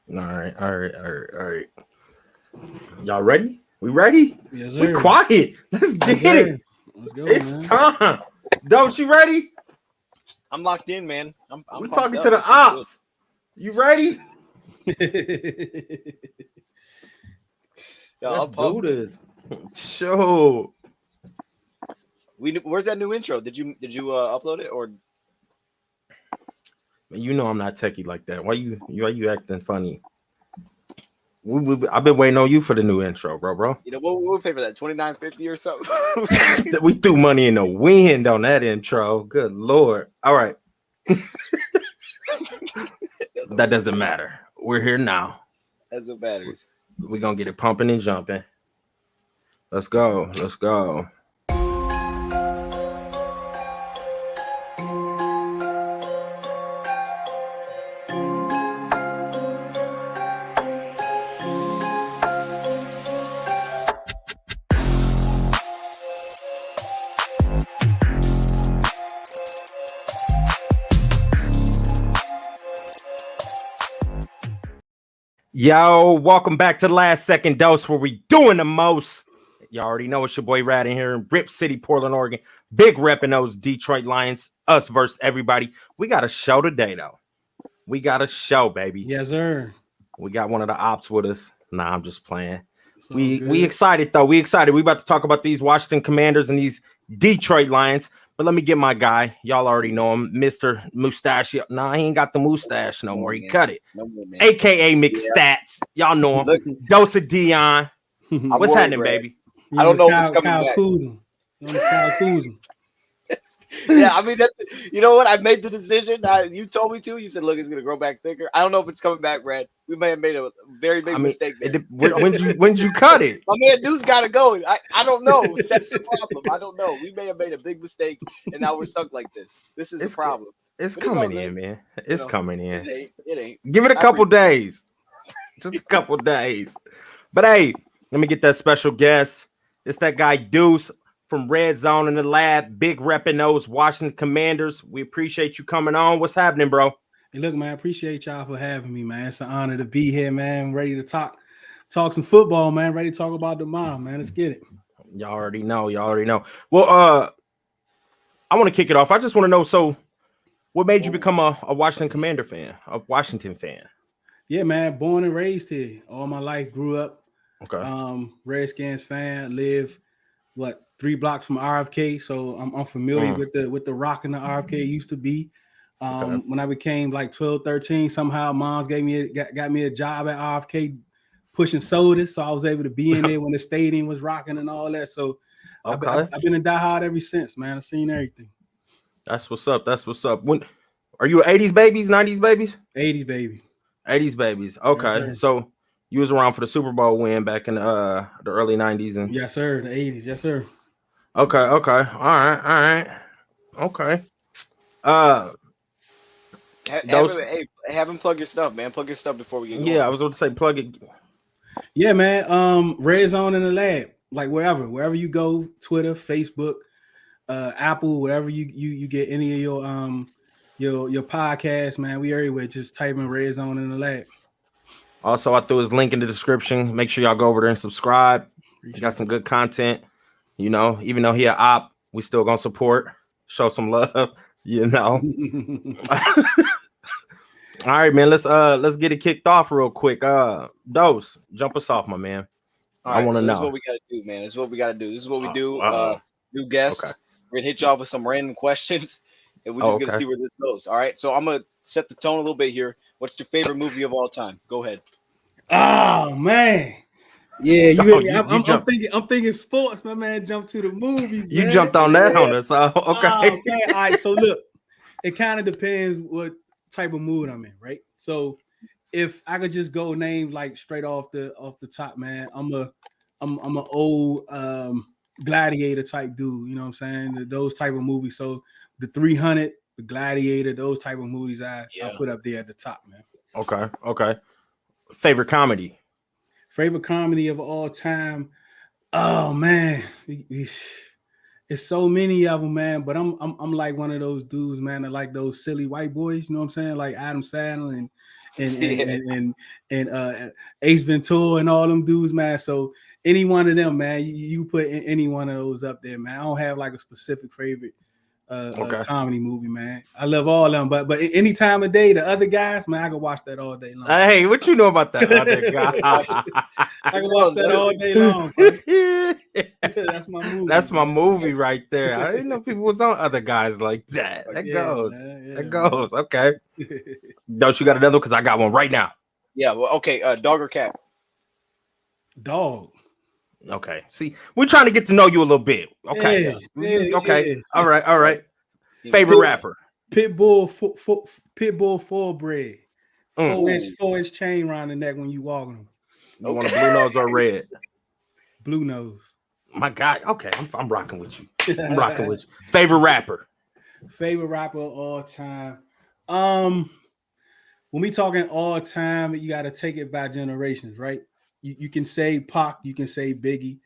All right, all right, all right, all right. Y'all ready? We ready? Yes, We sir. quiet. Let's Yes, get sir. it. Let's go, It's man. time. Dose, you ready? I'm locked in, man. I'm We pumped talking to up. the This is good. ops. You ready? Yeah, Let's I'm do pumped. this. Sure. Where's that new intro? Did you upload it or Man, you know I'm not techie like that. Why you acting funny? I've been waiting on you for the new intro, bro. what we pay for that? 29.50 or something? We threw money in the wind on that intro. Good lord. All right. That doesn't matter. We're here now. That's what matters. We're gonna get it pumping and jumping. Let's go. Let's go. Yo, welcome back to the Last Second Dose, where we doing the most. Y'all already know it's your boy Rad in here in Rip City, Portland, Oregon. Big repping those Detroit Lions, us versus everybody. We got a show today, though. We got a show, baby. Yes, sir. We got one of the ops with us. Nah, I'm just playing. It's all We good. excited though. We excited. We about to talk about these Washington Commanders and these Detroit Lions. But let me get my guy. Y'all already know him, Mr. Mustache. Nah, he ain't got the mustache no more. He Man. cut it. No more, man. AKA McStats. Y'all know him. Look, Dose of Dion. I'm What's worried, happening, Brad. baby? I don't know who's coming Kyle back. Kuzma. Kyle Kuzma. Yeah, I mean, you know what? I made the decision. You told me to. You said, "Look, it's gonna grow back thicker." I don't know if it's coming back, Brad. We may have made a very big I mean, mistake there. when you cut it? My man Deuce got to go. I don't know. That's the problem. I don't know. We may have made a big mistake, and now we're stuck like this. This is the problem. It's But it's all coming good. in, man. It's coming in. It ain't. Give it a I couple appreciate days. Just a couple days. But hey, let me get that special guest. It's that guy Deuce from Redzone in the lab. Big repping those Washington Commanders. We appreciate you coming on. What's happening, bro? Hey, look, man, I appreciate y'all for having me, man. It's an honor to be here, man. Ready to talk some football, man. Ready to talk about the mom, man. Let's get it. Y'all already know. Well, I want to kick it off. I just want to know, so what made you become a Washington Commander fan, a Washington fan? Yeah, man. Born and raised here. All my life, grew up. Okay. Redskins fan. Live 3 blocks from RFK, so I'm familiar with the rock and the RFK used to be. When I became like 12, 13, somehow moms got me a job at RFK pushing sodas, so I was able to be in there when the stadium was rocking and all that. So I've been a diehard ever since, man. I've seen everything. That's what's up. That's what's up. When are you 80s babies, 90s babies? 80s baby. 80s babies. Okay. Yes, so you was around for the Super Bowl win back in the early 90s and yes, sir. The 80s, yes, sir. Okay. All right. Okay. Have him plug your stuff, man. Plug your stuff before we get going. Yeah, I was going to say plug it. Yeah, man. Redzone in the lab, like wherever you go, Twitter, Facebook, Apple, wherever you get any of your podcast, man. We everywhere. Just type in Redzone in the lab. Also, I threw his link in the description. Make sure y'all go over there and subscribe. He got some good content. You know, even though he an op, we still gonna support, show some love. You know. All right, man. Let's get it kicked off real quick. Dose, jump us off, my man. I want to know. This is know. what we gotta do, man. This is what we gotta do. This is what we do. Uh-oh. New guest. Okay. We're gonna hit you off with some random questions, and we're just gonna see where this goes. All right. So I'm gonna set the tone a little bit here. What's your favorite movie of all time? Go ahead. Oh man. Yeah, I'm thinking sports, my man. Jump to the movies. You man. jumped on that on us. Okay. Oh, man. All right. So look, it kind of depends what type of mood I'm in, right? So if I could just go name like straight off the top, man, I'm an old gladiator type dude. You know what I'm saying? Those type of movies. So the 300, the Gladiator, those type of movies I put up there at the top, man. Okay. Favorite comedy? Favorite comedy of all time? Oh man, it's so many of them, man. But I'm like one of those dudes, man, that like those silly white boys. You know what I'm saying? Like Adam Sandler and Ace Ventura and all them dudes, man. So any one of them, man, you put any one of those up there, man. I don't have like a specific favorite comedy movie, man. I love all of them, but any time of day, the other guys, man, I can watch that all day long. Hey, what you know about that other guy? I can watch that all day long. That's my movie. That's my movie right there. I didn't know people was on other guys like that. That goes. That goes. Okay. Don't you got another? Because I got one right now. Yeah. Well, okay. Dog or cat? Dog. Okay. See, we're trying to get to know you a little bit. Okay. Okay. Yeah. All right. Favorite rapper? Pitbull full bread. 4-inch chain around the neck when you walking them. You want a blue nose or red? Blue nose. My God. Okay. I'm rocking with you. I'm rocking with you. Favorite rapper? Favorite rapper of all time. When we talking all time, you got to take it by generations, right? You can say Pac, you can say Biggie,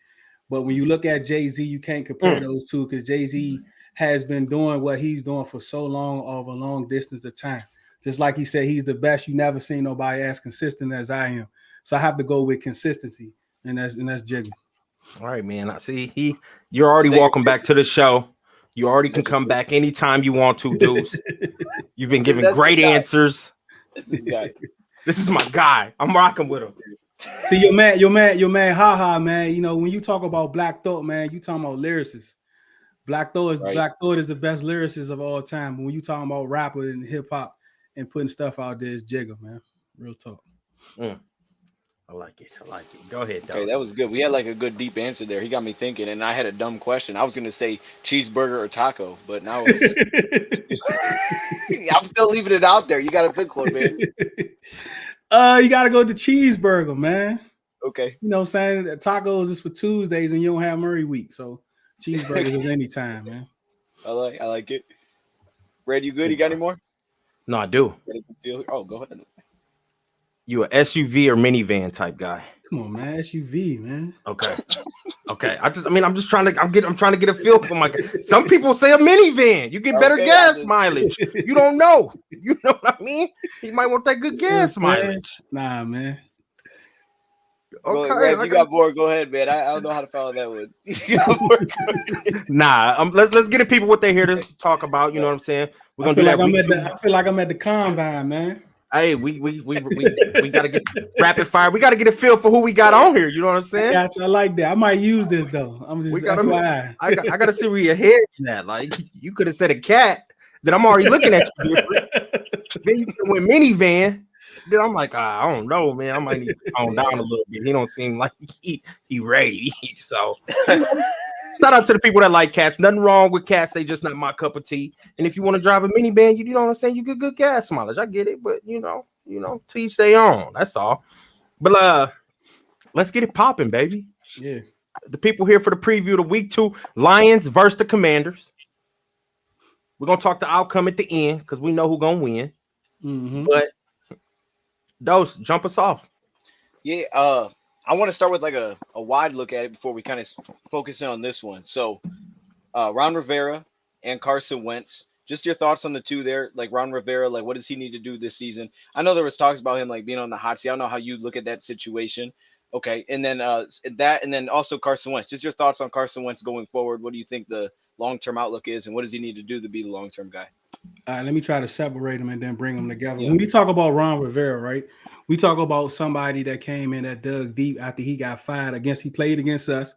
but when you look at Jay-Z, you can't compare those two because Jay-Z has been doing what he's doing for so long over a long distance of time. Just like he said, he's the best. You never seen nobody as consistent as I am. So I have to go with consistency, and that's Jigga. All right, man. I see you're already welcome back to the show. You already can come back anytime you want to, Deuce. You've been giving great answers. This is my guy. I'm rocking with him. See, your man, haha, man. You know, when you talk about Black Thought, man, you talking about lyricists. Black Thought is the best lyricist of all time. But when you talking about rapper and hip hop and putting stuff out there, it's Jigga, man. Real talk. I like it. Go ahead, Deuce. Okay, that was good. We had like a good deep answer there. He got me thinking, and I had a dumb question. I was gonna say cheeseburger or taco, but now it's I'm still leaving it out there. You got to pick one, man. You gotta go to cheeseburger, man. Okay. You know what I'm saying? Tacos is for Tuesdays and you don't have Murray week. So cheeseburgers is anytime, man. I like it. Red, you good? You got any more? No, I do. Oh, go ahead. You a SUV or minivan type guy? Come on, man. SUV, man. Okay. I'm just trying to get a feel for my. Some people say a minivan. You get better gas mileage. You don't know. You know what I mean? You might want that good gas mileage. Nah, man. Okay, Red, you got more. Go ahead, man. I don't know how to follow that one. You got more. Nah, let's get the people what they're here to talk about. You know what I'm saying? We're gonna do that. I feel like I'm at the combine, man. Hey, we gotta get rapid fire. We gotta get a feel for who we got on here. You know what I'm saying? Gotcha, I like that. I might use this though. I'm just I gotta see where your head is at. Like you could have said a cat. Then I'm already looking at you different. Then you went minivan. Then I'm like, I don't know, man. I might need to calm down a little bit. He don't seem like he ready. So shout out to the people that like cats. Nothing wrong with cats. They just not my cup of tea. And if you want to drive a minivan, you know what I'm saying? You get good gas mileage. I get it, but you know, to each their own. That's all. But let's get it popping, baby. Yeah. The people here for the preview of week 2, Lions versus the Commanders. We're gonna talk the outcome at the end because we know who's gonna win. Mm-hmm. But Deuce, jump us off. Yeah, I want to start with like a wide look at it before we kind of focus in on this one. So, Ron Rivera and Carson Wentz. Just your thoughts on the two there. Like Ron Rivera, like what does he need to do this season? I know there was talks about him like being on the hot seat. I don't know how you look at that situation. Okay, and then and then also Carson Wentz. Just your thoughts on Carson Wentz going forward. What do you think the long-term outlook is, and what does he need to do to be the long-term guy? All right, let me try to separate them and then bring them together. Yeah. When we talk about Ron Rivera, right, we talk about somebody that came in that dug deep after he got fired he played against us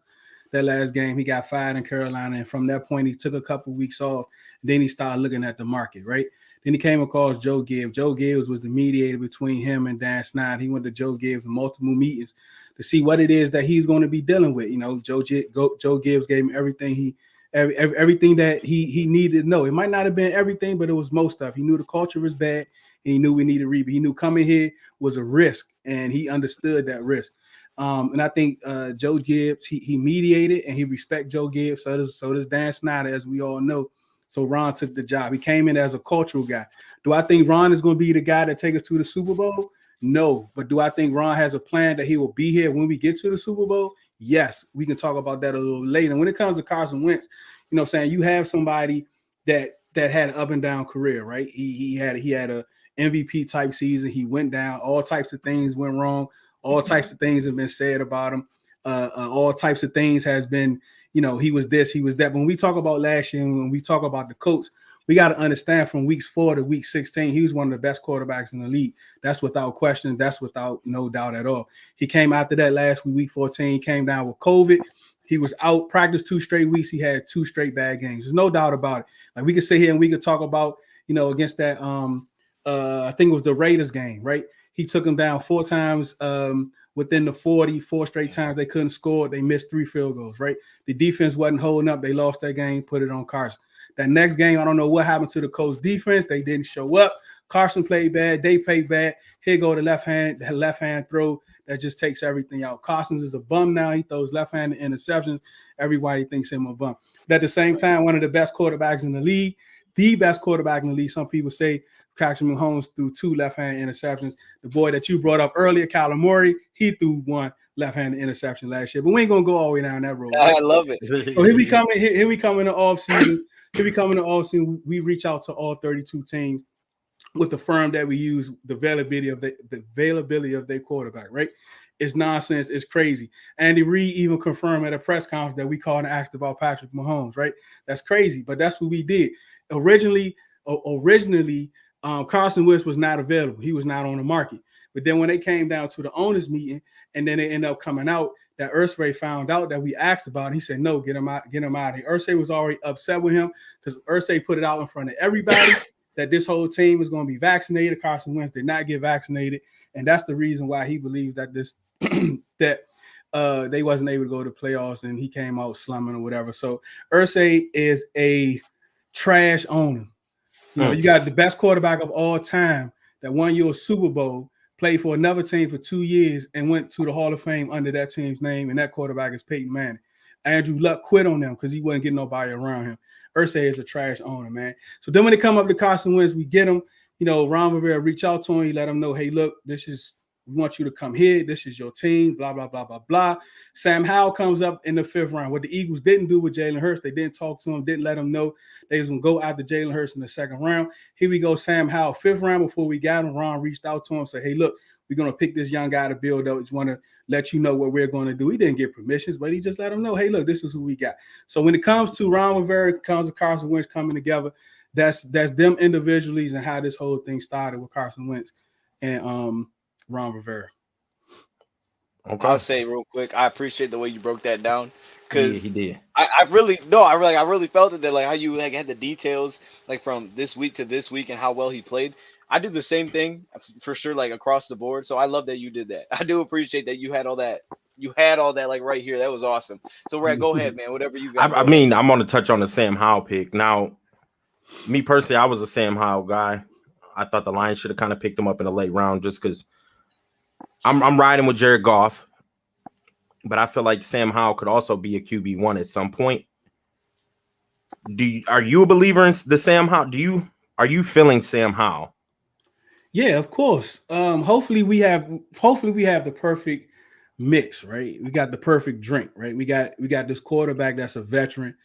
that last game. He got fired in Carolina, and from that point, he took a couple weeks off. Then he started looking at the market, right? Then he came across Joe Gibbs. Joe Gibbs was the mediator between him and Dan Snyder. He went to Joe Gibbs in multiple meetings to see what it is that he's going to be dealing with. You know, Joe Gibbs gave him everything everything that he needed to know. It might not have been everything, but it was most stuff. He knew the culture was bad, and he knew we needed reboot. He knew coming here was a risk, and he understood that risk. And I think Joe Gibbs, he mediated, and he respect Joe Gibbs. So does Dan Snyder, as we all know. So Ron took the job. He came in as a cultural guy. Do I think Ron is going to be the guy that takes us to the Super Bowl? No. But do I think Ron has a plan that he will be here when we get to the Super Bowl? Yes. We can talk about that a little later. And when it comes to Carson Wentz, you know what I'm saying, you have somebody that had an up and down career, right? He had a MVP type season. He went down. All types of things went wrong. All types of things have been said about him. All types of things has been, he was this, he was that. When we talk about last year, when we talk about the Colts, we got to understand from weeks 4 to week 16, he was one of the best quarterbacks in the league. That's without question. That's without no doubt at all. He came after that last week 14, came down with COVID. He was out, practiced 2 straight weeks. He had 2 straight bad games. There's no doubt about it. Like, we could sit here and we could talk about, against that, I think it was the Raiders game, right? He took them down 4 times within the 4 straight times they couldn't score. They missed 3 field goals, right? The defense wasn't holding up. They lost that game, put it on Carson. That next game, I don't know what happened to the Colts defense. They didn't show up. Carson played bad. They played bad. Here go the left hand throw that just takes everything out. Carson's is a bum now. He throws left-handed interceptions. Everybody thinks him a bum. But at the same time, one of the best quarterbacks in the league, the best quarterback in the league. Some people say Patrick Mahomes threw 2 left-handed interceptions. The boy that you brought up earlier, Kyler Murray, he threw 1 left-handed interception last year. But we ain't gonna go all the way down that road. Right? I love it. So here we come in the offseason. We reach out to all 32 teams with the firm that we use, the availability of their quarterback, right? It's nonsense. It's crazy. Andy Reid even confirmed at a press conference that we called and asked about Patrick Mahomes, right? That's crazy, but that's what we did. Originally, Carson Wentz was not available. He was not on the market. But then when they came down to the owners meeting, and then they ended up coming out that Irsay found out that we asked about it. He said, no, get him out of here. Irsay was already upset with him because Irsay put it out in front of everybody that this whole team is going to be vaccinated. Carson Wentz did not get vaccinated. And that's the reason why he believes that they wasn't able to go to playoffs and he came out slumming or whatever. So Irsay is a trash owner. You got the best quarterback of all time that won you a Super Bowl, played for another team for 2 years, and went to the Hall of Fame under that team's name, and that quarterback is Peyton Manning. Andrew Luck quit on them because he wasn't getting nobody around him. Irsay is a trash owner, man. So then when they come up to Carson Wentz, we get him. Ron Rivera reach out to him. He let him know, hey, look, we want you to come here. This is your team, blah, blah, blah, blah, blah. Sam Howell comes up in the 5th round. What the Eagles didn't do with Jalen Hurts, they didn't talk to him, didn't let him know they was going to go after Jalen Hurts in the 2nd round. Here we go, Sam Howell, 5th round. Before we got him, Ron reached out to him, said, hey, look, we're going to pick this young guy to build up. Just want to let you know what we're going to do. He didn't get permissions, but he just let him know, hey, look, this is who we got. So when it comes to Ron Rivera, comes to Carson Wentz coming together, that's them individually and how this whole thing started with Carson Wentz and Ron Rivera. Okay. I'll say real quick, I appreciate the way you broke that down because he did. I really felt it that like how you like had the details like from this week to this week and how well he played. I do the same thing for sure, like across the board. So I love that you did that. I do appreciate that you had all that. You had all that like right here. That was awesome. So Rad, go ahead, man. Whatever you got. I mean, I'm going to touch on the Sam Howell pick. Now, me personally, I was a Sam Howell guy. I thought the Lions should have kind of picked him up in the late round just because I'm riding with Jared Goff, but I feel like Sam Howell could also be a QB1 at some point. Are you a believer in the Sam Howell? Are you feeling Sam Howell? Yeah, of course. Hopefully we have the perfect mix, right? We got the perfect drink, right? We got this quarterback that's a veteran.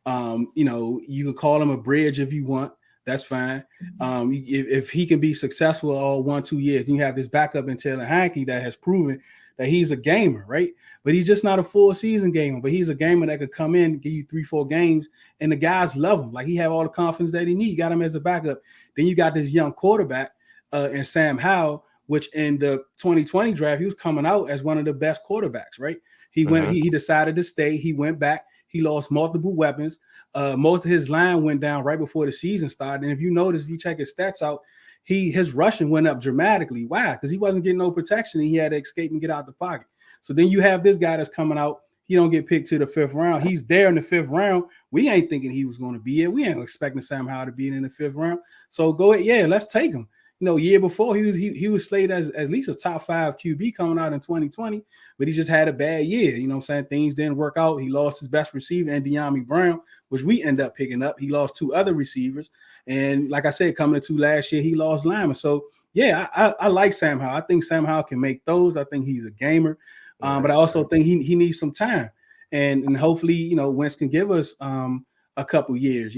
You can call him a bridge if you want. That's fine. If he can be successful all 1-2 years, you have this backup in Taylor Heineke that has proven that he's a gamer, right? But he's just not a full season gamer. But he's a gamer that could come in, give you 3-4 games, and the guys love him. Like he have all the confidence that he needs. You got him as a backup. Then you got this young quarterback and Sam Howell, which in the 2020 draft, he was coming out as one of the best quarterbacks, right? He went, he decided to stay. He went back. He lost multiple weapons. Most of his line went down right before the season started. And if you notice, if you check his stats out, his rushing went up dramatically. Why? Because he wasn't getting no protection and he had to escape and get out the pocket. So then you have this guy that's coming out. He don't get picked to the 5th round. He's there in the 5th round. We ain't thinking he was going to be it. We ain't expecting Sam Howell to be in the 5th round. So go ahead. Yeah, let's take him. Year before he was slated as at least a top 5 QB coming out in 2020, but he just had a bad year. You know what I'm saying? Things didn't work out. He lost his best receiver, and De'Ami Brown, which we end up picking up. He lost 2 other receivers. And like I said, coming into last year, he lost linemen. So yeah, I like Sam Howell. I think Sam Howell can make those. I think he's a gamer. But I also think he needs some time. And hopefully, Wentz can give us a couple years.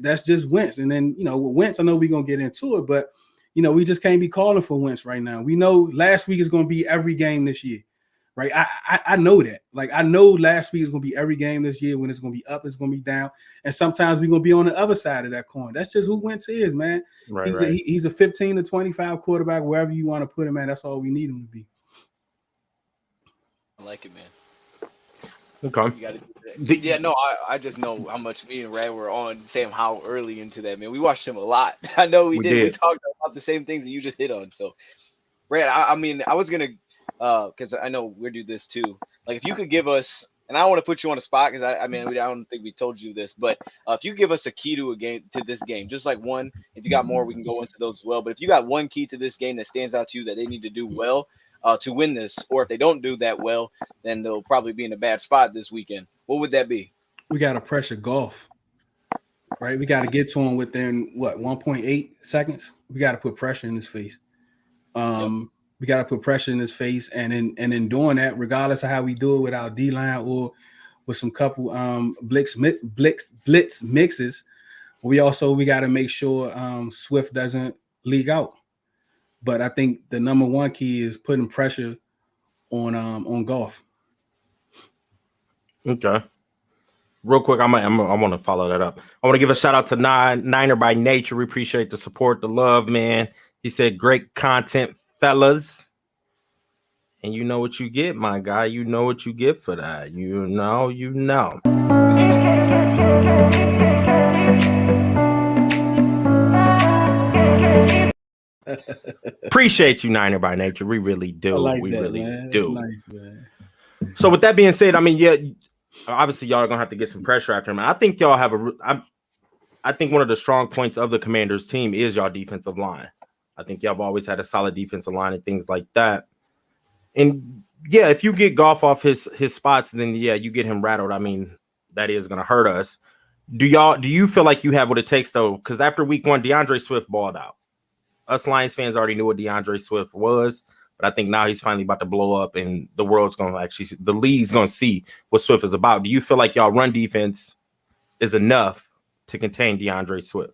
That's just Wentz. And then, with Wentz, I know we're gonna get into it, but we just can't be calling for Wentz right now. We know last week is going to be every game this year, right? I know that. Like, I know last week is going to be every game this year. When it's going to be up, it's going to be down. And sometimes we're going to be on the other side of that coin. That's just who Wentz is, man. Right, he's a 15 to 25 quarterback, wherever you want to put him, man. That's all we need him to be. I like it, man. Okay. You gotta do that. Yeah, no, I just know how much me and Rad were on Sam Howell early into that, man. We watched him a lot. I know we did. We talked about the same things that you just hit on. So, Rad, I mean, I was gonna, because I know we do this too. Like, if you could give us, and I don't want to put you on the spot because I mean, I don't think we told you this, but if you give us a key to this game, just like one. If you got more, we can go into those as well. But if you got one key to this game that stands out to you that they need to do well to win this, or if they don't do that well, then they'll probably be in a bad spot this weekend. What would that be? We got to pressure Goff, right? We got to get to him within 1.8 seconds. We got to put pressure in his face. We got to put pressure in his face, and in doing that, regardless of how we do it with our D line or with some couple blitz mixes, we got to make sure Swift doesn't leak out. But I think the number one key is putting pressure on Goff. Okay. Real quick, I want to follow that up. I want to give a shout out to Niner by Nature. We appreciate the support, the love, man. He said, "Great content, fellas." And you know what you get, my guy. You know what you get for that. You know. Appreciate you, Niner by Nature. We really do. We really do. Nice, man. So with that being said, I mean, yeah, obviously y'all are gonna have to get some pressure after him. I think y'all have I think one of the strong points of the Commanders team is y'all defensive line. I think y'all have always had a solid defensive line and things like that. And yeah, if you get Goff off his spots, then yeah, you get him rattled. I mean, that is gonna hurt us. Do you feel like you have what it takes though? Because after week 1, DeAndre Swift balled out. Us Lions fans already knew what DeAndre Swift was, but I think now he's finally about to blow up, and the world's going to the league's going to see what Swift is about. Do you feel like y'all run defense is enough to contain DeAndre Swift?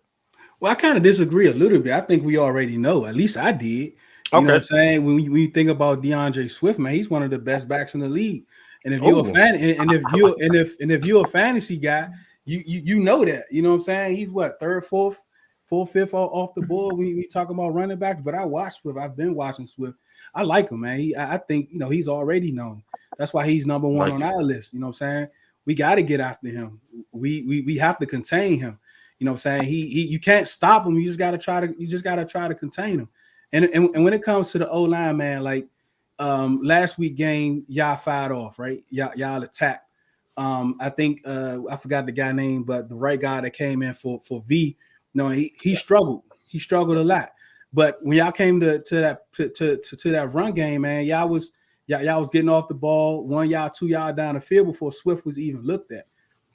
Well, I kind of disagree a little bit. I think we already know. At least I did. You know what I'm saying? When you think about DeAndre Swift, man, he's one of the best backs in the league. And if you're a fan, if you're a fantasy guy, you know that. You know what I'm saying? He's what, third, fourth, fifth off the board when we talk about running backs. But I watch Swift. I've been watching Swift. I like him, man. I think he's already known. That's why he's number one on our list. You know what I'm saying? We got to get after him. We have to contain him. You know what I'm saying? You can't stop him. You just gotta try to contain him. And when it comes to the O-line, man, like last week game, y'all fired off, right? Y'all attacked. I think I forgot the guy name, but the right guy that came in for V, he struggled. He struggled a lot. But when y'all came to that run game, man, y'all was getting off the ball 1 yard, 2 yard down the field before Swift was even looked at.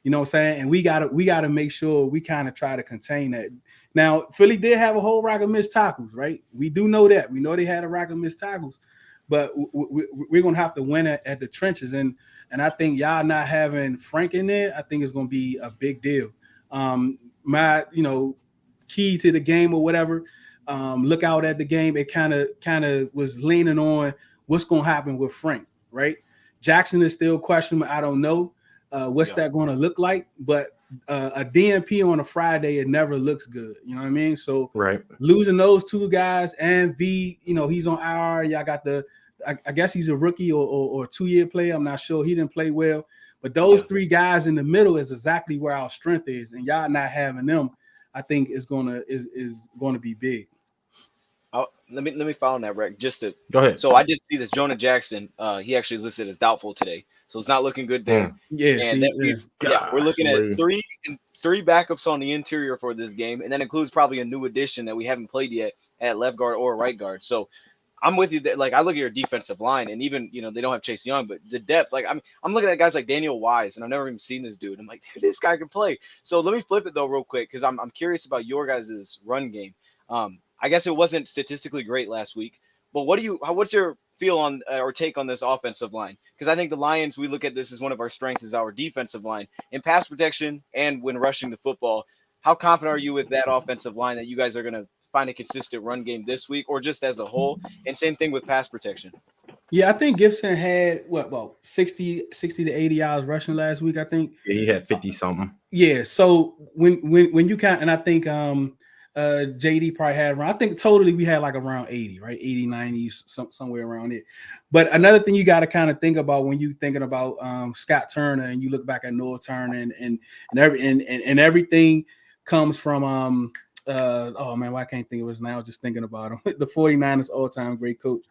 You know what I'm saying? And we gotta make sure we kind of try to contain that. Now, Philly did have a whole rack of missed tackles, right? We do know that. We know they had a rack of missed tackles, but we're gonna have to win at the trenches. And I think y'all not having Frank in there, I think it's gonna be a big deal. My key to the game or whatever. Look out at the game. It kind of was leaning on what's gonna happen with Frank, right? Jackson is still questionable. I don't know. What's that going to look like? But a DNP on a Friday, it never looks good. You know what I mean? So losing those two guys and V, he's on IR. Y'all got I guess he's a rookie or 2-year player. I'm not sure. He didn't play well. But those three guys in the middle is exactly where our strength is. And y'all not having them, I think is gonna be big. Let me follow on that, Rick. Just to go ahead. So I did see this. Jonah Jackson, he actually is listed as doubtful today, so it's not looking good there. We're looking at three backups on the interior for this game, and that includes probably a new addition that we haven't played yet at left guard or right guard. So I'm with you. Like, I look at your defensive line, and even they don't have Chase Young, but the depth. Like, I'm looking at guys like Daniel Wise, and I've never even seen this dude. I'm like, dude, this guy can play. So let me flip it though, real quick, because I'm curious about your guys' run game. I guess it wasn't statistically great last week, but what's your feel on or take on this offensive line? Because I think the Lions, we look at this as one of our strengths is our defensive line in pass protection and when rushing the football. How confident are you with that offensive line that you guys are going to find a consistent run game this week or just as a whole? And same thing with pass protection. Yeah, I think Gibson had 60 to 80 yards rushing last week, I think. Yeah, he had 50 something. Yeah, so when you count, and I think JD probably had around, I think totally we had like around 80, right? 80, 90s, somewhere around it. But another thing you got to kind of think about when you're thinking about Scott Turner and you look back at Noah Turner and everything comes from oh man, why I can't think of his now, just thinking about him. The 49ers all-time great coach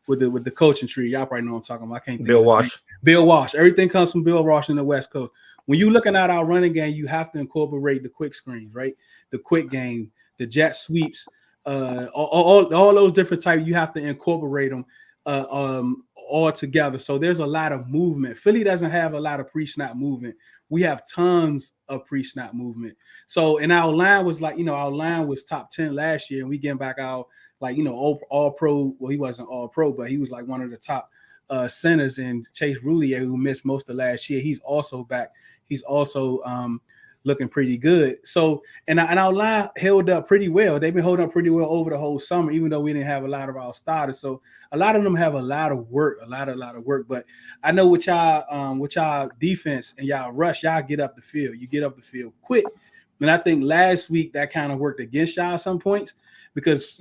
with the coaching tree. Y'all probably know what I'm talking about. I can't think Bill of his Walsh. name. Bill Walsh. Everything comes from Bill Walsh in the West Coast. When you're looking at our running game, you have to incorporate the quick screens, right? The quick game, the jet sweeps, all those different types. You have to incorporate them all together. So there's a lot of movement. Philly doesn't have a lot of pre-snap movement. We have tons of pre-snap movement. So, and our line was like, our line was top 10 last year, and we getting back our all pro. Well, he wasn't all pro, but he was like one of the top centers. And Chase Roulier, who missed most of last year, he's also back. He's also looking pretty good. So, and our line held up pretty well. They've been holding up pretty well over the whole summer, even though we didn't have a lot of our starters. So a lot of them have a lot of work. But I know with y'all defense and y'all rush, y'all get up the field. You get up the field quick. And I think last week that kind of worked against y'all some points because,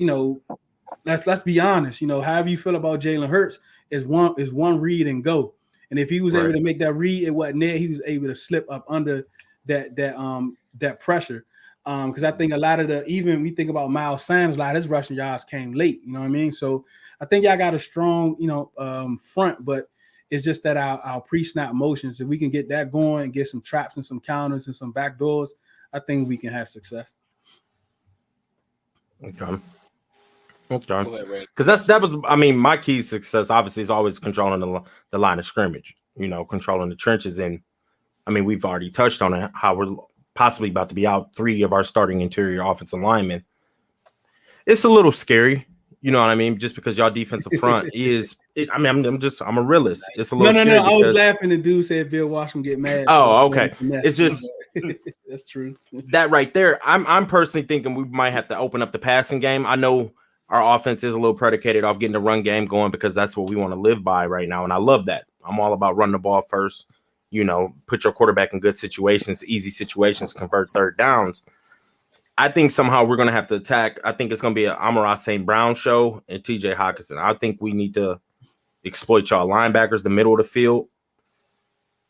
let's be honest, however you feel about Jalen Hurts is one read and go. And if he was able to make that read, it wasn't there. He was able to slip up under that pressure. Because I think a lot of even we think about Miles Sanders, a lot of his rushing yards came late. You know what I mean? So I think y'all got a strong, front, but it's just that our pre-snap motions, if we can get that going and get some traps and some counters and some back doors, I think we can have success. Okay. Because that was, my key to success obviously is always controlling the line of scrimmage, controlling the trenches. And we've already touched on it, how we're possibly about to be out 3 of our starting interior offensive linemen. It's a little scary, you know what I mean? Just because y'all defensive front I'm a realist. It's a little scary. No. I was laughing. The dude said Bill Washington get mad. Oh, okay. It's just that's true. That right there. I'm personally thinking we might have to open up the passing game. I know our offense is a little predicated off getting the run game going because that's what we want to live by right now. And I love that. I'm all about running the ball first, put your quarterback in good situations, easy situations, convert third downs. I think somehow we're going to have to attack. I think it's going to be an Amon-Ra St. Brown show and TJ Hockenson. I think we need to exploit y'all linebackers, the middle of the field.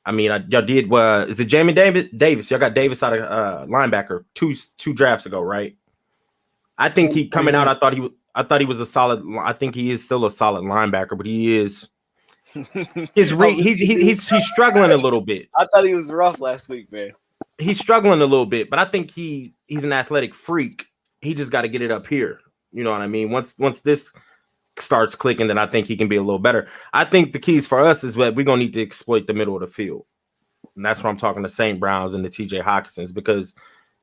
Y'all did, is it Jamin Davis? Y'all got Davis out of linebacker two drafts ago, right? I think he coming out. I thought he was a solid. I think he is still a solid linebacker, but he is. He's struggling a little bit. I thought he was rough last week, man. He's struggling a little bit, but I think he's an athletic freak. He just got to get it up here. You know what I mean? Once this starts clicking, then I think he can be a little better. I think the keys for us is that we're gonna need to exploit the middle of the field, and that's where I'm talking to St. Brown's and the TJ Hawkinsons because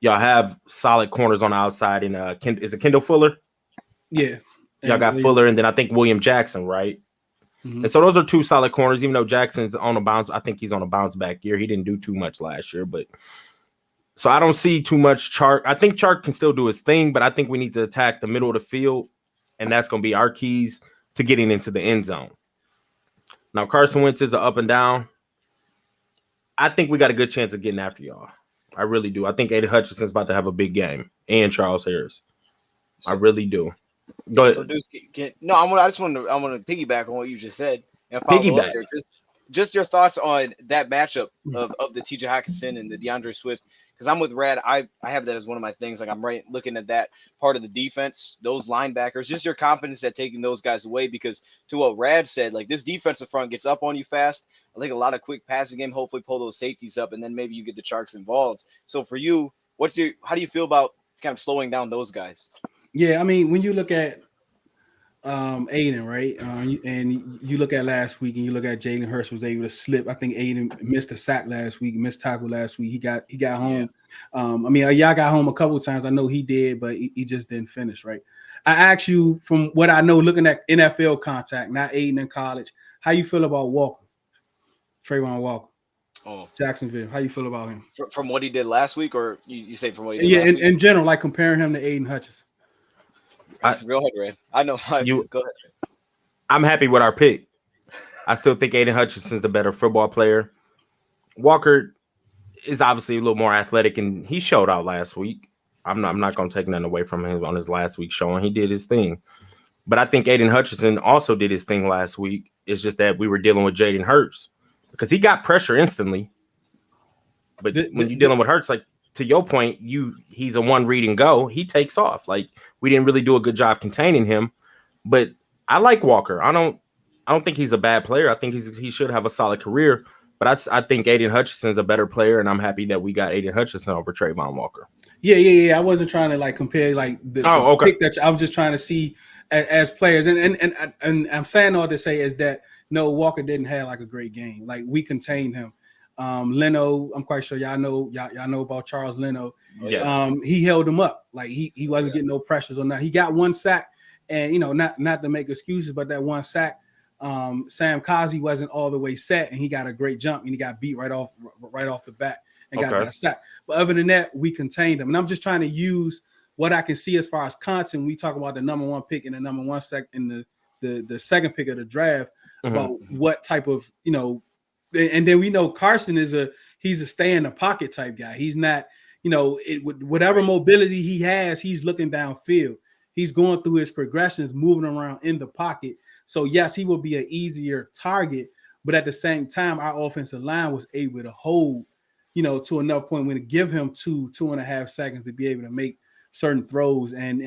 y'all have solid corners on the outside. And is it Kendall Fuller? Yeah, y'all got Fuller, and then I think William Jackson, right? Mm-hmm. And so those are 2 solid corners, even though Jackson's on a bounce. I think he's on a bounce back year. He didn't do too much last year, but so I don't see too much Chark. I think Chark can still do his thing, but I think we need to attack the middle of the field, and that's going to be our keys to getting into the end zone. Now, Carson Wentz is an up and down. I think we got a good chance of getting after y'all. I really do. I think Aiden Hutchinson's about to have a big game, and Charles Harris. I really do. Go ahead. So Deuce, I want to piggyback on what you just said and follow up there. Just your thoughts on that matchup of the TJ Hockenson and the DeAndre Swift. Because I'm with Rad. I have that as one of my things. Like I'm looking at that part of the defense, those linebackers, just your confidence at taking those guys away. Because to what Rad said, like this defensive front gets up on you fast. I think a lot of quick passing game, hopefully pull those safeties up, and then maybe you get the Sharks involved. So for you, how do you feel about kind of slowing down those guys? Yeah, when you look at Aiden, right? And you look at last week and you look at Jalen Hurts was able to slip. I think Aiden missed a sack last week, missed tackle last week. He got home. Y'all got home a couple of times. I know he did, but he just didn't finish, right? I asked you from what I know, looking at NFL contact, not Aiden in college, how you feel about Walker, Trayvon Walker? Oh, Jacksonville. How you feel about him? From what he did last week, or you say from what he did last week? In general, like comparing him to Aiden Hutchinson. Go ahead, Red. I know. You, Go ahead. I'm happy with our pick. I still think Aiden Hutchinson's the better football player. Walker is obviously a little more athletic, and he showed out last week. I'm not going to take nothing away from him on his last week showing. He did his thing. But I think Aiden Hutchinson also did his thing last week. It's just that we were dealing with Jaden Hurts because he got pressure instantly. But when you're dealing with Hurts, like to your point, he's a one read and go. He takes off. Like we didn't really do a good job containing him. But I like Walker. I don't think he's a bad player. I think he should have a solid career. But I think Aiden Hutchinson's a better player, and I'm happy that we got Aiden Hutchinson over Trayvon Walker. Yeah. I wasn't trying to like compare like the okay. pick that I was just trying to see as players, and I'm saying all to say is that no, Walker didn't have like a great game. Like we contained him. Leno, I'm quite sure y'all know about Charles Leno. Yes. He held him up. Like he wasn't getting no pressures on that. He got one sack, and not to make excuses, but that one sack. Sam Kazi wasn't all the way set, and he got a great jump, and he got beat right off the bat and got that sack. But other than that, we contained him. And I'm just trying to use what I can see as far as content. We talk about the number one pick and the number one in the second pick of the draft about what type of and then we know Carson he's a stay in the pocket type guy. He's not whatever mobility he has, he's looking downfield. He's going through his progressions, moving around in the pocket. So, yes, he will be an easier target. But at the same time, our offensive line was able to hold, to enough point when to give him 2.5 seconds to be able to make certain throws. And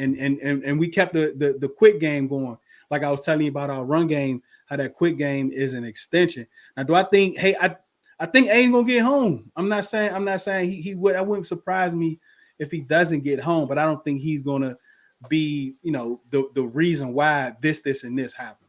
we kept the quick game going. Like I was telling you about our run game, how that quick game is an extension. Now, do I think, I think Aiden gonna get home. I'm not saying he would. That wouldn't surprise me if he doesn't get home, but I don't think he's gonna be, the reason why this and this happens.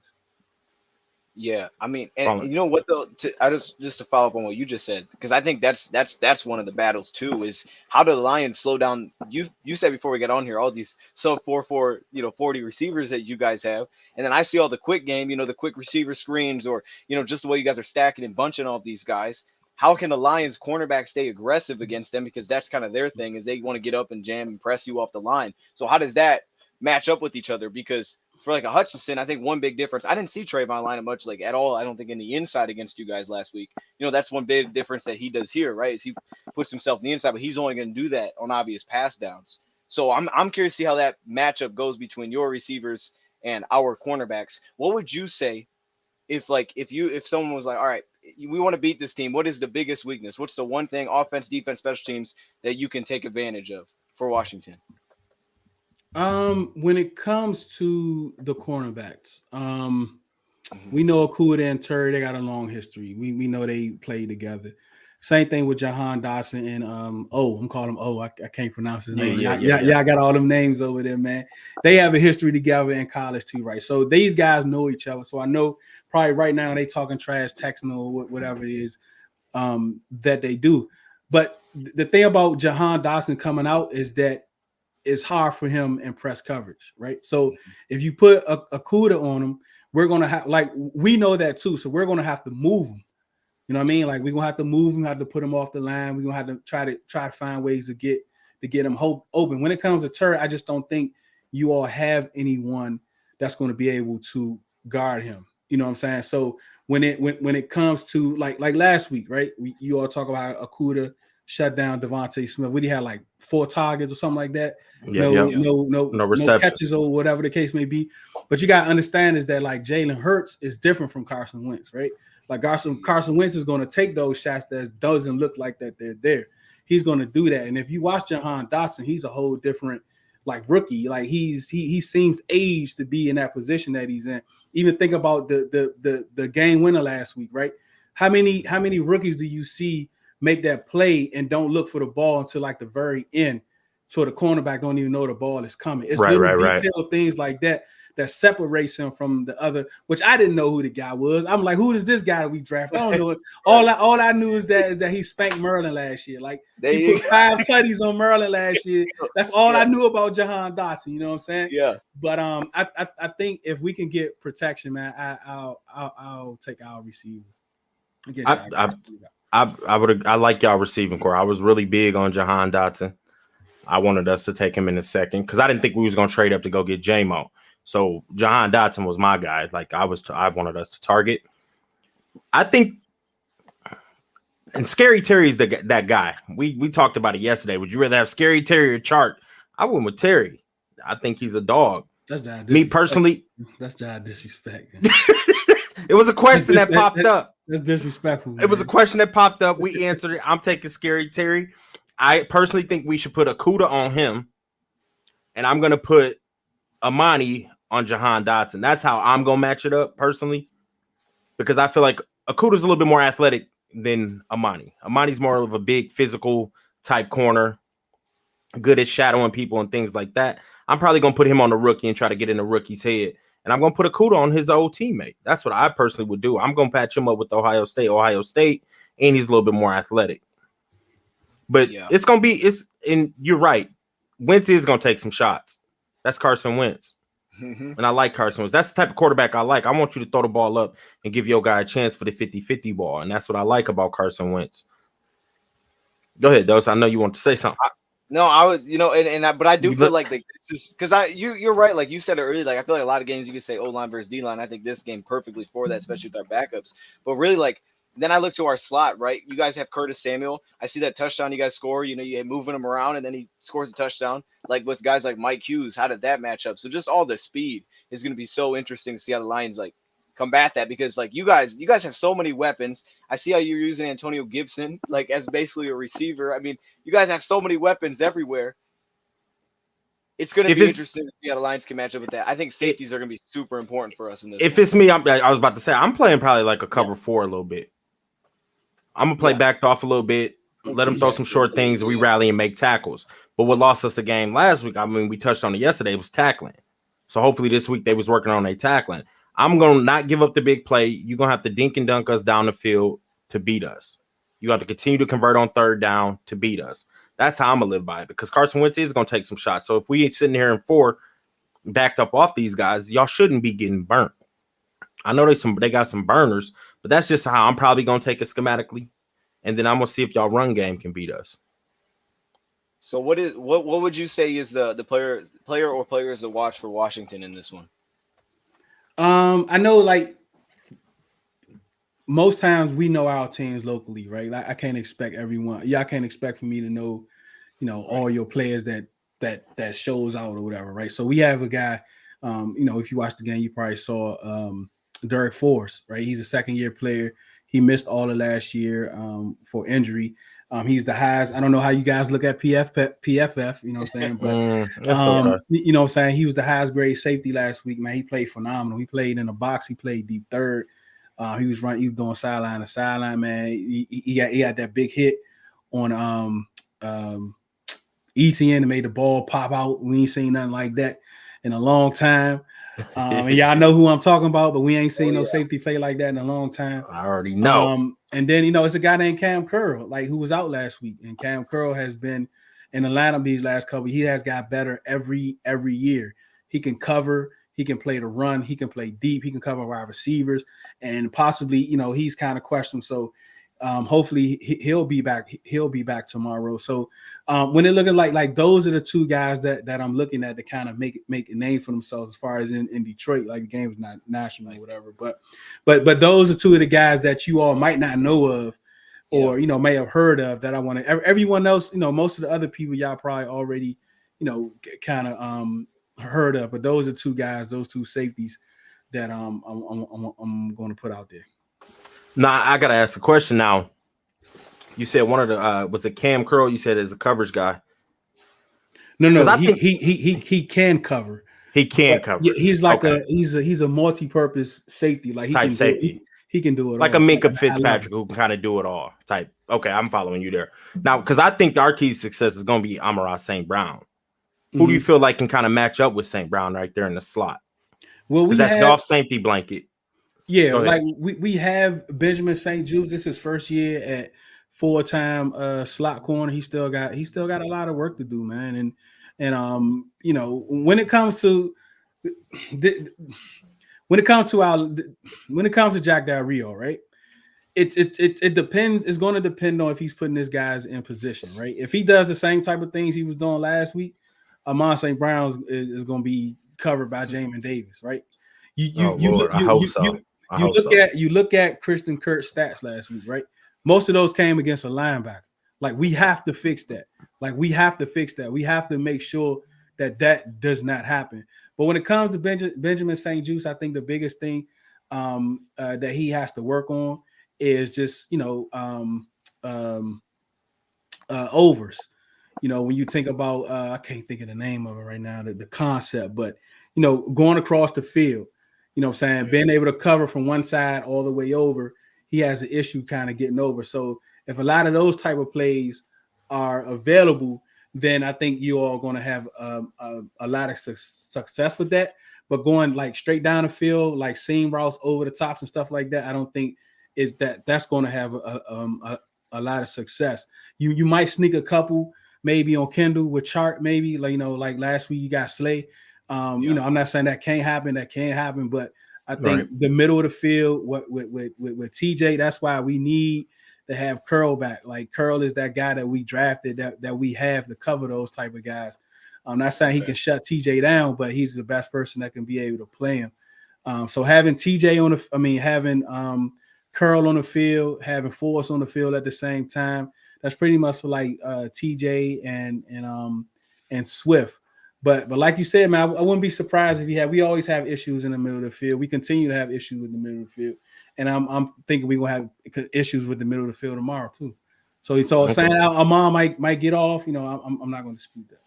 Yeah, I mean, and you know what though? Just to follow up on what you just said, because I think that's one of the battles too. Is how do the Lions slow down? You said before we get on here all these sub 4.4 40 receivers that you guys have, and then I see all the quick game, the quick receiver screens, or just the way you guys are stacking and bunching all these guys. How can the Lions cornerback stay aggressive against them? Because that's kind of their thing, is they want to get up and jam and press you off the line. So how does that match up with each other? Because for like a Hutchinson, I think one big difference, I didn't see Trayvon line up much like at all. I don't think in the inside against you guys last week. That's one big difference that he does here, right? Is he puts himself in the inside, but he's only going to do that on obvious pass downs. So I'm curious to see how that matchup goes between your receivers and our cornerbacks. What would you say if someone was like, all right, we want to beat this team, what is the biggest weakness? What's the one thing, offense, defense, special teams, that you can take advantage of for Washington? When it comes to the cornerbacks, we know Okudah and Terry, they got a long history. We know they played together. Same thing with Jahan Dotson and I'm calling him O. I can't pronounce his name. Y'all got all them names over there, man. They have a history together in college too, right? So these guys know each other. So I know probably right now they talking trash, texting or whatever it is that they do. But the thing about Jahan Dotson coming out is that it's hard for him in press coverage, right? So if you put a CUDA on him, we're going to have, we know that too. So we're going to have to move him. You know what I mean? Like we're going to have to move him, have to put him off the line. We're going to have to try to find ways to get him open. When it comes to Turret, I just don't think you all have anyone that's going to be able to guard him. You know what I'm saying? So when it comes to like last week, right? You all talk about Okudah shut down Devontae Smith. What he had 4 targets or something like that. No catches or whatever the case may be. But you got to understand is that Jalen Hurts is different from Carson Wentz, right? Carson Wentz is going to take those shots that doesn't look like that they're there. He's going to do that. And if you watch Jahan Dotson, he's a whole different rookie. He seems aged to be in that position that he's in. Even think about the game winner last week, right? How many rookies do you see make that play and don't look for the ball until the very end, so the cornerback don't even know the ball is coming? It's detailed things like that separates him from the other, which I didn't know who the guy was. I'm like, who is this guy that we drafted? I don't know it. All I knew is that he spanked Merlin last year. He put 5 tutties on Merlin last year. That's all I knew about Jahan Dotson. You know what I'm saying? Yeah. But I think if we can get protection, man, I'll take our receivers. I like y'all receiving core. I was really big on Jahan Dotson. I wanted us to take him in the second because I didn't think we was gonna trade up to go get J-Mo. So Jahan Dotson was my guy. Like I wanted us to target. I think, and Scary Terry's that guy. We talked about it yesterday. Would you rather have Scary Terry or Chark? I went with Terry. I think he's a dog. That's John. Me personally, that's John disrespect. It was a question that popped up. That's disrespectful. Man. It was a question that popped up. We answered it. I'm taking Scary Terry. I personally think we should put Akuda on him, and I'm gonna put Amani on Jahan Dotson. That's how I'm gonna match it up personally, because I feel like Akuda's a little bit more athletic than Amani. Amani's more of a big physical type corner, good at shadowing people and things like that. I'm probably gonna put him on the rookie and try to get in the rookie's head, and I'm gonna put Akuda on his old teammate. That's what I personally would do. I'm gonna patch him up with Ohio State, and he's a little bit more athletic. But it's gonna be and you're right. Wentz is gonna take some shots. That's Carson Wentz. And I like Carson Wentz. That's the type of quarterback I like. I want you to throw the ball up and give your guy a chance for the 50-50 ball. And that's what I like about Carson Wentz. Go ahead, Dose. I know you want to say something. I would, but I do feel like this is because you're right. Like you said it earlier, like I feel like a lot of games you could say O-line versus D-line. I think this game perfectly for that, especially with our backups. But really, like, then I look to our slot, right? You guys have Curtis Samuel. I see that touchdown you guys score. You're moving him around, and then he scores a touchdown. Like with guys like Mike Hughes, how did that match up? So just all the speed is going to be so interesting to see how the Lions like combat that, because like you guys have so many weapons. I see how you're using Antonio Gibson like as basically a receiver. I mean, you guys have so many weapons everywhere. It's going to be interesting to see how the Lions can match up with that. I think safeties are going to be super important for us in this. If it's me, I was about to say I'm playing probably like a cover 4 a little bit. I'm gonna play backed off a little bit, let them throw some short things, and we rally and make tackles. But what lost us the game last week, I mean, we touched on it yesterday, was tackling. So hopefully this week they was working on their tackling. I'm gonna not give up the big play. You're gonna have to dink and dunk us down the field to beat us. You have to continue to convert on third down to beat us. That's how I'm gonna live by it, because Carson Wentz is gonna take some shots. So if we ain't sitting here in 4 backed up off these guys, y'all shouldn't be getting burnt. I know they got some burners, but that's just how I'm probably gonna take it schematically, and then I'm gonna see if y'all run game can beat us. So what would you say is the player or players to watch for Washington in this one? I know like most times we know our teams locally, right? Like I can't expect everyone. Y'all can't expect for me to know, all your players that shows out or whatever, right? So we have a guy, if you watched the game, you probably saw Derek Force, right? He's a second-year player. He missed all of last year for injury. He's the highest. I don't know how you guys look at PFF, you know what I'm saying? But you know what I'm saying? He was the highest grade safety last week, man. He played phenomenal. He played in the box. He played deep third. He was doing sideline to sideline, man. He had that big hit on ETN and made the ball pop out. We ain't seen nothing like that in a long time. And y'all know who I'm talking about, but we ain't seen no safety play like that in a long time. I already know. And then it's a guy named Cam Curl, like who was out last week, and Cam Curl has been in the lineup these last couple. He has got better every year. He can cover, he can play the run, he can play deep, he can cover wide receivers, and possibly he's kind of questioned. So hopefully he'll be back. He'll be back tomorrow. So when they're looking like those are the two guys that I'm looking at to kind of make a name for themselves as far as in Detroit. Like the game is not national or whatever, but those are two of the guys that you all might not know of, or may have heard of, that I want to. Everyone else, most of the other people y'all probably already kind of heard of, but those are two guys, those two safeties that I'm going to put out there. Now I gotta ask a question. Now, you said one of the was it Cam Curl? You said is a coverage guy. No, I think he can cover. He can cover. He's like he's a multi-purpose safety, like he type can safety. He can do it like all. a Minkah Fitzpatrick who can kind of do it all type. Okay, I'm following you there. Now, because I think our key to success is going to be Amon-Ra St. Brown. Who do you feel like can kind of match up with St. Brown right there in the slot? Well, that's the off safety blanket. Yeah, like we have Benjamin St. Jude. This is his first year at full-time slot corner. He still got a lot of work to do, man. And when it comes to Jack Del Rio, right? It depends. It's going to depend on if he's putting his guys in position, right? If he does the same type of things he was doing last week, Amon St. Brown is going to be covered by Jamin Davis, right? I hope so. You look at Christian Kirk's stats last week, right? Most of those came against a linebacker. Like we have to fix that. We have to make sure that does not happen. But when it comes to Benjamin St. Juste, I think the biggest thing that he has to work on is just overs. When you think about I can't think of the name of it right now, the concept, but going across the field, what I'm saying, being able to cover from one side all the way over, he has an issue kind of getting over. So if a lot of those type of plays are available, then I think you are going to have a lot of success with that. But going like straight down the field, like seam routes over the tops and stuff like that, I don't think that's going to have a lot of success. You might sneak a couple maybe on Kendall with Chart, maybe like last week you got Slay. I'm not saying that can't happen, but I think the middle of the field with TJ, that's why we need to have Curl back. Like Curl is that guy that we drafted that we have to cover those type of guys. I'm not saying he can shut TJ down, but he's the best person that can be able to play him. So having TJ having Curl on the field, having Force on the field at the same time, that's pretty much for like TJ and Swift. But like you said, man, I wouldn't be surprised if we always have issues in the middle of the field. We continue to have issues in the middle of the field. And I'm thinking we're gonna have issues with the middle of the field tomorrow too. So saying Amon might get off, I'm not gonna dispute that.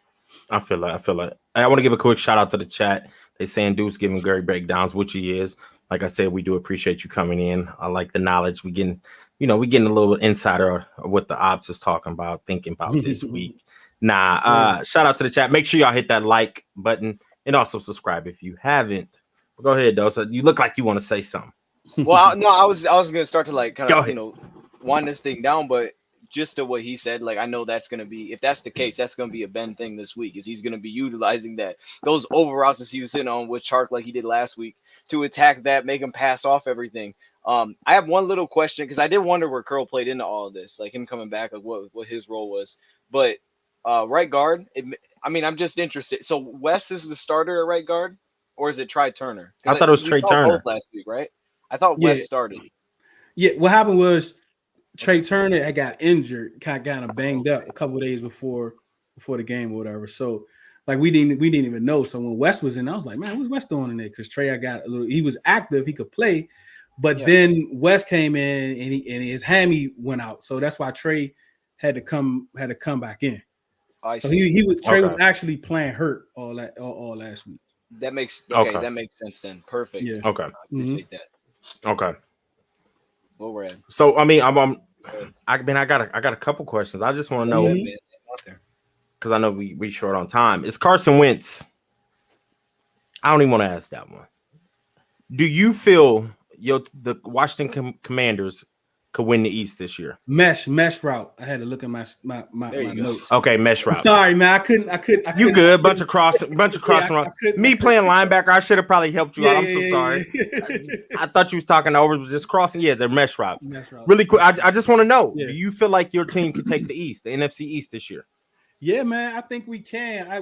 I feel like I want to give a quick shout out to the chat. They saying Deuce giving Gary breakdowns, which he is. Like I said, we do appreciate you coming in. I like the knowledge. We getting a little insider of what the ops is talking about, thinking about this week. Shout out to the chat. Make sure y'all hit that like button and also subscribe if you haven't. Go ahead, Dose. You look like you want to say something. Well, I was gonna start to like kind of wind this thing down, but just to what he said, like I know that's gonna be, if that's the case, that's gonna be a Ben thing this week, is he's gonna be utilizing those over routes that he was sitting on with Chark like he did last week to attack that, make him pass off everything. I have one little question because I did wonder where Curl played into all of this, like him coming back, like what his role was. But right guard, I'm just interested. So Wes is the starter at right guard, or is it Try Turner? I thought it was Trey Turner last week, right? I thought Wes started. Yeah, what happened was Trey Turner had got injured, kind of banged up a couple of days before the game or whatever. So like we didn't even know. So when Wes was in, I was like, man, what's Wes doing in there? Because Trey, he was active, he could play, but then Wes came in and his hammy went out. So that's why Trey had to come back in. Trey was actually playing hurt all last week. That makes sense then. Perfect. Yeah. Okay. I appreciate that. Okay. Well, we're in. So I got a couple questions. I just want to know because I know we short on time. Is Carson Wentz? I don't even want to ask that one. Do you feel the Washington Commanders could win the East this year? Mesh route. I had to look at my notes. Okay, mesh route. Sorry, man. I couldn't. You good? Bunch of crossing runs. Me playing linebacker, I should have probably helped you out. I'm so sorry. I thought you was talking over just crossing. Yeah, they're mesh routes. Really quick. I just want to know: do you feel like your team can take the East, the NFC East this year? Yeah, man. I think we can. I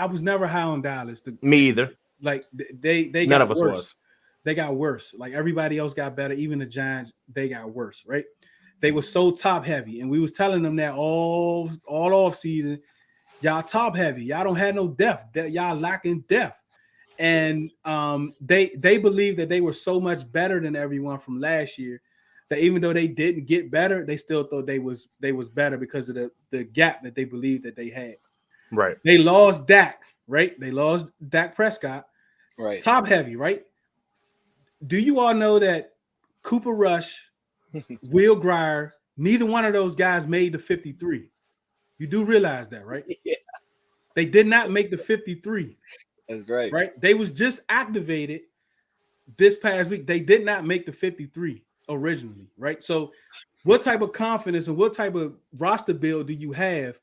was never high on Dallas. Me either. Like they none got of us worse. was. They got worse. Like everybody else got better. Even the Giants, they got worse, right? They were so top heavy, and we was telling them that all off season, y'all top heavy. Y'all don't have no depth. That y'all lacking depth, and they believed that they were so much better than everyone from last year that even though they didn't get better, they still thought they was better because of the gap that they believed that they had. Right. They lost Dak. Right. They lost Dak Prescott. Right. Top heavy. Right. Do you all know that Cooper Rush, Will Grier, neither one of those guys made the 53? You do realize that, right? Yeah. They did not make the 53. That's right. Right? They was just activated this past week. They did not make the 53 originally, right? So what type of confidence and what type of roster build do you have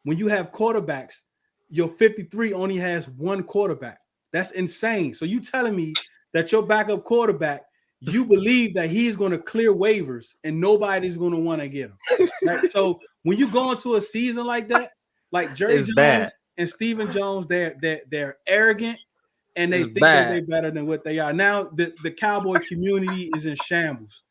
when you have quarterbacks? Your 53 only has one quarterback. That's insane. So you telling me that your backup quarterback you believe that he's going to clear waivers and nobody's going to want to get him. Right? So when you go into a season like that, like Jerry It's Jones bad. and Stephen Jones, they're arrogant and they It's think that bad. they're better than what they are. Now the Cowboy community is in shambles.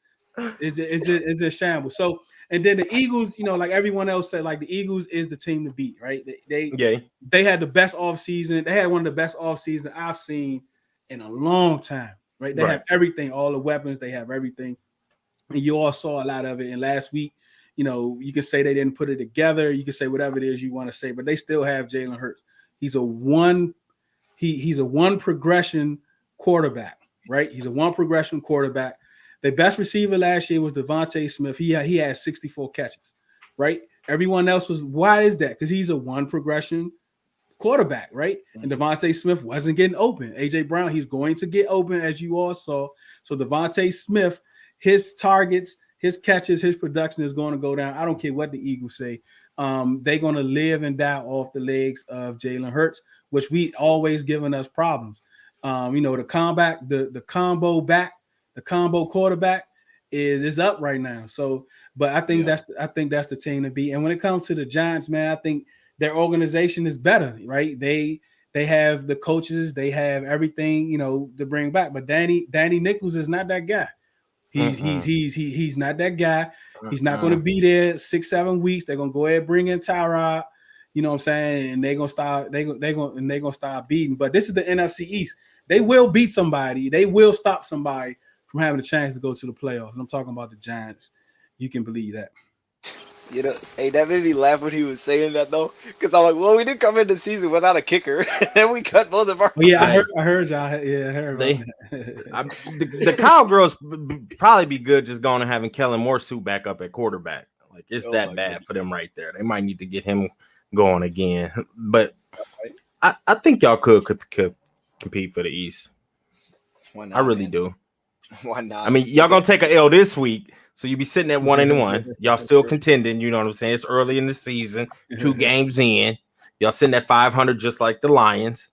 Is it shambles? So and then the Eagles, like everyone else said, like the Eagles is the team to beat, right? They had the best offseason. They had one of the best offseasons I've seen in a long time, right? They have everything, all the weapons, they have everything. And you all saw a lot of it. And last week, you can say they didn't put it together. You can say whatever it is you want to say, but they still have Jalen Hurts. He's a one progression quarterback, right? He's a one progression quarterback. The best receiver last year was Devontae Smith. He had 64 catches, right? Everyone else was, why is that? Because he's a one progression quarterback, right? And Devontae Smith wasn't getting open. AJ Brown, he's going to get open, as you all saw. So Devontae Smith, his targets, his catches, his production is going to go down. I don't care what the Eagles say. They're going to live and die off the legs of Jalen Hurts, which we always given us problems. The combo quarterback is up right now. So, but I think that's the team to beat. And when it comes to the Giants, man, I think their organization is better, right? They have the coaches, they have everything, to bring back. But Danny Nichols is not that guy. He's not that guy. He's not going to be there 6-7 weeks. They're gonna go ahead and bring in Tyrod. You know what I'm saying? And they're gonna start beating. But this is the NFC East. They will beat somebody. They will stop somebody from having a chance to go to the playoffs. And I'm talking about the Giants. You can believe that. Hey, that made me laugh when he was saying that though, because I'm like, well, we didn't come into the season without a kicker, and then we cut both of our. Oh, yeah, I heard y'all. Yeah, I heard about the Cowgirls probably be good just going and having Kellen Moore suit back up at quarterback. Like it's that bad for them right there. They might need to get him going again, but I think y'all could compete for the East. Why not, I really do. Why not? I mean, y'all gonna take an L this week. So you be sitting at 1-1. Y'all still contending. You know what I'm saying? It's early in the season, 2 games in. Y'all sitting at 500 just like the Lions.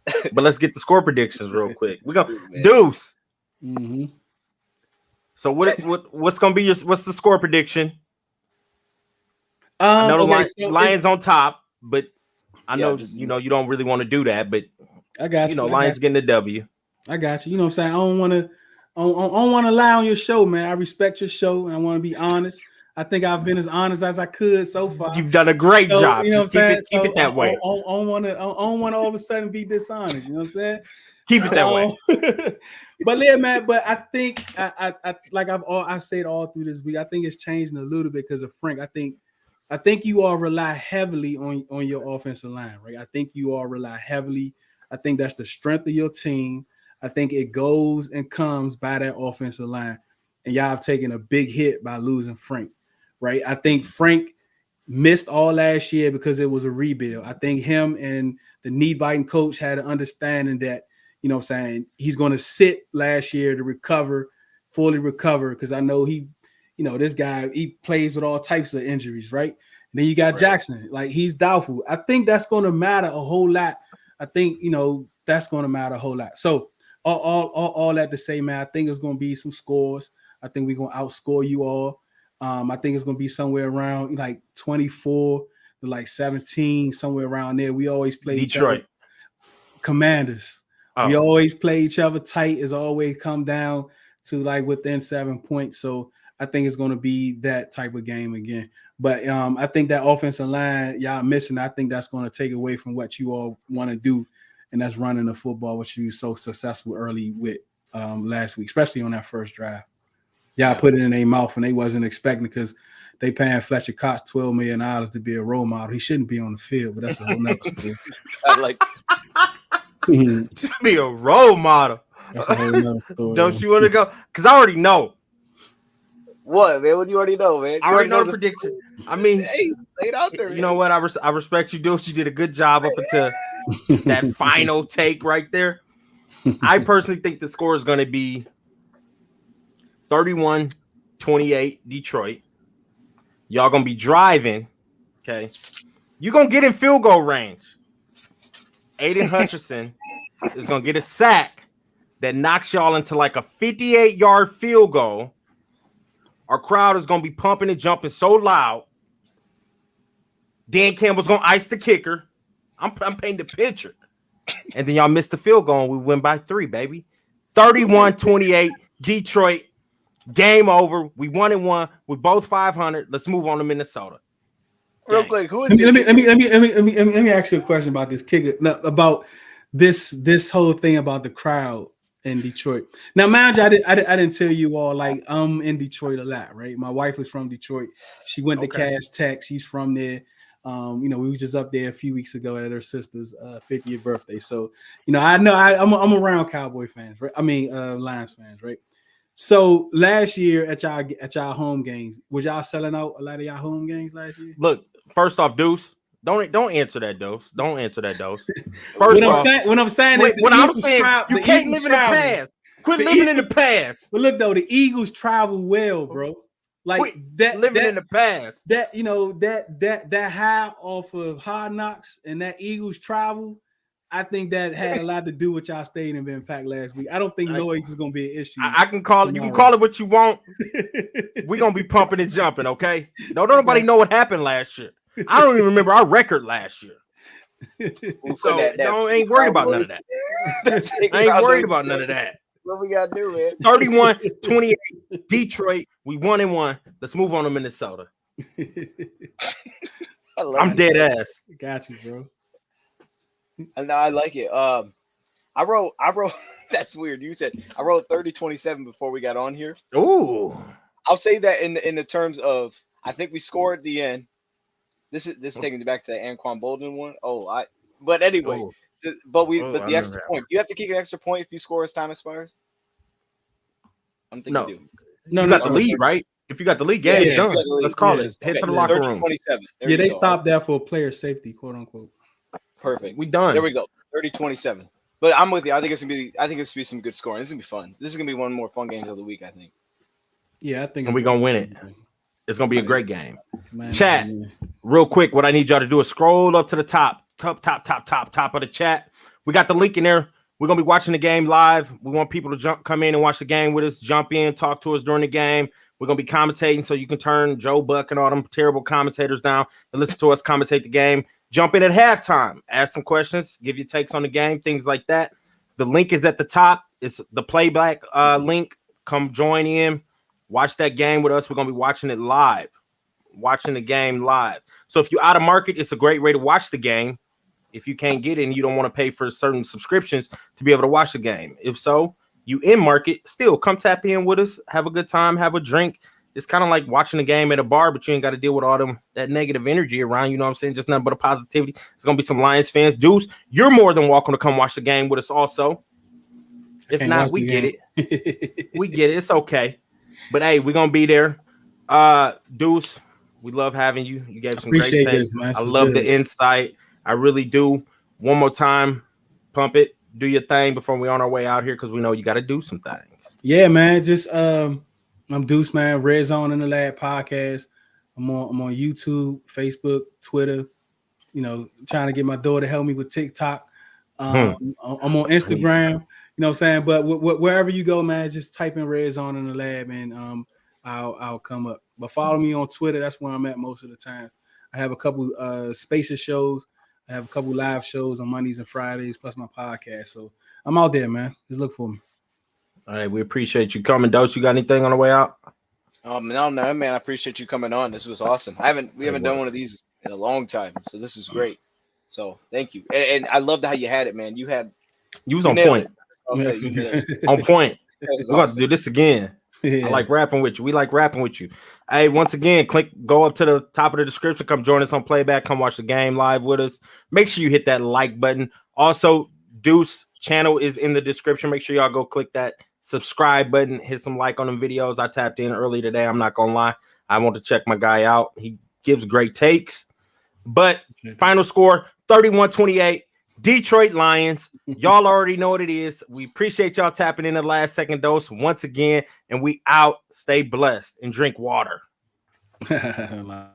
But let's get the score predictions real quick. We go Deuce. Mm-hmm. So what's gonna be what's the score prediction? I know the Lions on top, but I know you don't really want to do that, but I got you. Lions getting the W. I got you. You know what I'm saying? I don't want to lie on your show, man. I respect your show, and I want to be honest. I think I've been as honest as I could so far. You've done a great job. Just keep it that way. I don't want to all of a sudden be dishonest. You know what I'm saying? Keep it that way. But yeah, man. But I think I like I've said all through this week. I think it's changing a little bit because of Frank. I think you all rely heavily on your offensive line, right? I think you all rely heavily. I think that's the strength of your team. I think it goes and comes by that offensive line. And y'all have taken a big hit by losing Frank, right? I think Frank missed all last year because it was a rebuild. I think him and the knee-biting coach had an understanding that, he's going to sit last year to fully recover, because I know this guy, he plays with all types of injuries, right? And then you got Jackson. Like, he's doubtful. I think that's going to matter a whole lot. I think, that's going to matter a whole lot. So, all that to say, man, I think it's going to be some scores. I think we're going to outscore you all. I think it's going to be somewhere around like 24 to like 17, somewhere around there. We always play Detroit Commanders. Oh. We always play each other tight. It's always come down to like within 7 points. So I think it's going to be that type of game again. But I think that offensive line y'all missing, I think that's going to take away from what you all want to do. And that's running the football, which you were so successful early with last week, especially on that first drive. Y'all put it in their mouth, and they wasn't expecting, because they paying Fletcher Cox $12 million to be a role model. He shouldn't be on the field, but that's a whole nother story. I like to be a role model. That's a whole nother story. Don't you want to go? Because I already know. What, man? What do you already know, man? I already know the prediction. I mean, hey, lay it out there. You know what? I respect you, Deuce. You did a good job up until that final take right there. I personally think the score is going to be 31-28 Detroit. Y'all going to be driving. Okay. You're going to get in field goal range. Aiden Hutchinson is going to get a sack. that knocks y'all into like a 58-yard field goal. Our crowd is going to be pumping and jumping so loud. Dan Campbell's going to ice the kicker. I'm painting the picture. And then y'all missed the field goal and we win by 3, baby. 31-28, Detroit. Game over. We 1-1. We both 500. Let's move on to Minnesota. Real quick, who is let me ask you a question about this kicker. No, about this whole thing about the crowd in Detroit. Now, mind you, I didn't tell you all, like, I'm in Detroit a lot, right? My wife was from Detroit. She went to Cass Tech. She's from there. We was just up there a few weeks ago at her sister's 50th birthday. So, I know I'm around Cowboy fans, right? I mean, Lions fans, right? So last year at y'all home games, was y'all selling out a lot of y'all home games last year? Look, first off, Deuce, don't answer that, Deuce. Don't answer that, Deuce. What I'm saying is, you can't live in the past. Quit living in the past. But look though, the Eagles travel well, bro. Like living in the past. That that high off of Hard Knocks and that Eagles travel. I think that had a lot to do with y'all stadium being packed last week. I don't think noise is going to be an issue. I can call it. You can call it what you want. We're going to be pumping and jumping, okay? Don't nobody know what happened last year. I don't even remember our record last year. So ain't worried about none of that. I ain't worried about none of that. What we got to do, man? 31-28, Detroit. We 1-1. Let's move on to Minnesota. I'm dead ass. Got you, bro. No, I like it. I wrote. That's weird. You said I wrote 30-27 before we got on here. Ooh. I'll say that in the terms of I think we score at the end. This is taking me back to the Anquan Bolden one. But anyway, but the extra point. You have to kick an extra point if you score as time expires. I don't think you do. No, you got the lead, right? If you got the lead, it's done. Let's call it. Head to the locker room. 27. They stopped there for player safety, quote unquote. Perfect. We done. There we go. 30-27. But I'm with you. I think it's gonna be some good scoring. This is gonna be fun. This is gonna be one of the more fun games of the week, I think. Yeah, I think. And we're gonna win it. It's gonna be a great game. Chat, real quick. What I need y'all to do is scroll up to the top of the chat. We got the link in there. We're gonna be watching the game live. We want people to come in and watch the game with us, jump in, talk to us during the game. We're gonna be commentating, so you can turn Joe Buck and all them terrible commentators down and listen to us commentate the game. Jump in at halftime, ask some questions, give your takes on the game, things like that. The link is at the top. It's the playback link. Come join in, watch that game with us. We're gonna be watching it live, watching the game live. So if you're out of market, it's a great way to watch the game. If you can't get it and you don't want to pay for certain subscriptions to be able to watch the game. If so, you in market, still come tap in with us, have a good time, have a drink. It's kind of like watching a game at a bar, but you ain't got to deal with all that negative energy around. You know what I'm saying? Just nothing but a positivity. It's going to be some Lions fans. Deuce, you're more than welcome to come watch the game with us also. If not, we get it. We get it. It's okay. But, hey, we're going to be there. Deuce, we love having you. You gave some great takes. I love the insight. I really do. One more time, pump it. Do your thing before we on our way out here because we know you got to do some things. Yeah, man. Just I'm Deuce, man. Redzone in the Lab podcast. I'm on YouTube, Facebook, Twitter. Trying to get my daughter to help me with TikTok. I'm on Instagram. You know what I'm saying? But wherever you go, man, just type in Redzone in the Lab and I'll come up. But follow me on Twitter. That's where I'm at most of the time. I have a couple spacious shows. I have a couple live shows on Mondays and Fridays, plus my podcast. So I'm out there, man. Just look for me. All right, we appreciate you coming. Dose, you got anything on the way out? No, man. I appreciate you coming on. This was awesome. We haven't done one of these in a long time, so this is great. So thank you, and I loved how you had it, man. You was on point. On point. We're about to do this again. Yeah. I like rapping with you. We like rapping with you. Hey, once again, go up to the top of the description. Come join us on playback. Come watch the game live with us. Make sure you hit that like button. Also, Deuce channel is in the description. Make sure y'all go click that subscribe button. Hit some like on them videos. I tapped in early today. I'm not gonna lie. I want to check my guy out. He gives great takes. But final score 31-28. Detroit Lions. Y'all already know what it is. We appreciate y'all tapping in the last second dose once again. And we out. Stay blessed and drink water. You're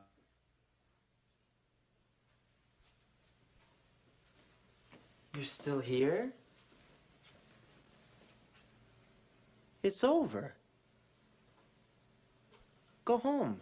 still here? It's over. Go home.